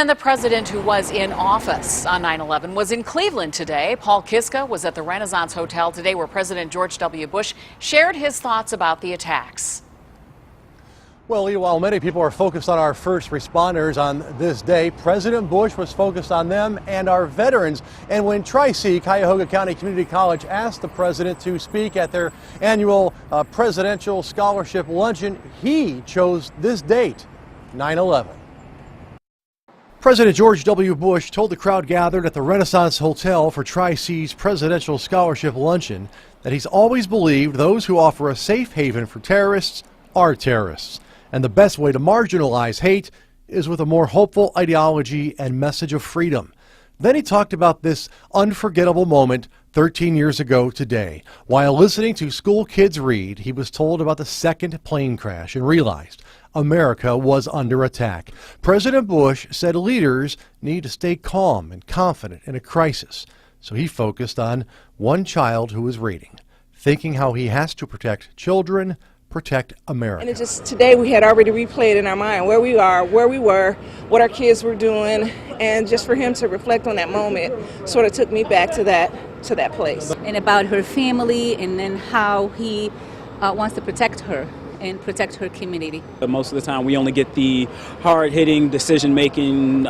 And the president who was in office on 9/11 was in Cleveland today. Paul Kiska was at the Renaissance Hotel today where President George W. Bush shared his thoughts about the attacks. Well, Lee, while many people are focused on our first responders on this day, President Bush was focused on them and our veterans. And when Tri-C, Cuyahoga County Community College, asked the president to speak at their annual Presidential Scholarship Luncheon, he chose this date, 9/11. President George W. Bush told the crowd gathered at the Renaissance Hotel for Tri-C's Presidential Scholarship Luncheon that he's always believed those who offer a safe haven for terrorists are terrorists. And the best way to marginalize hate is with a more hopeful ideology and message of freedom. Then he talked about this unforgettable moment 13 years ago today. While listening to school kids read, he was told about the second plane crash and realized America was under attack. President Bush said leaders need to stay calm and confident in a crisis. So he focused on one child who was reading, thinking how he has to protect children, protect America. And it just today we had already replayed in our mind where we are, where we were, what our kids were doing, and just for him to reflect on that moment sort of took me back to that place. And about her family, and then how he wants to protect her and protect her community. Most of the time we only get the hard-hitting, decision-making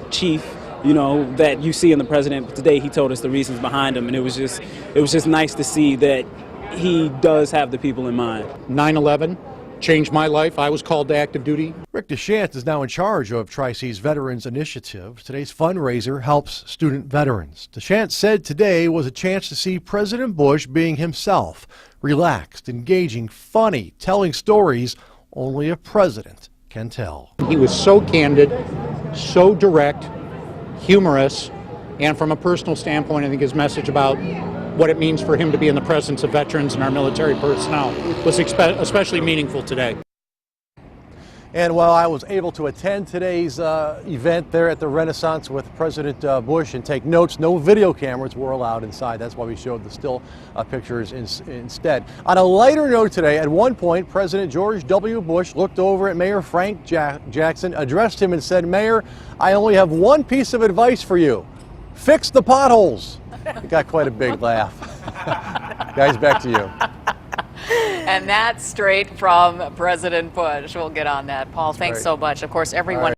chief, that you see in the president. But today he told us the reasons behind them, and it was just nice to see that he does have the people in mind. 9/11 changed my life. I was called to active duty. Rick DeShant is now in charge of Tri-C's Veterans Initiative. Today's fundraiser helps student veterans. DeShant said today was a chance to see President Bush being himself, relaxed, engaging, funny, telling stories only a president can tell. He was so candid, so direct, humorous, and from a personal standpoint, I think his message about what it means for him to be in the presence of veterans and our military personnel was especially meaningful today. And while I was able to attend today's event there at the Renaissance with President Bush and take notes, no video cameras were allowed inside. That's why we showed the still pictures instead. On a lighter note today, at one point, President George W. Bush looked over at Mayor Frank Jackson, addressed him and said, "Mayor, I only have one piece of advice for you. Fix the potholes." It got quite a big laugh. Guys, back to you. And that's straight from President Bush. We'll get on that. Paul, thanks so much. Of course, everyone.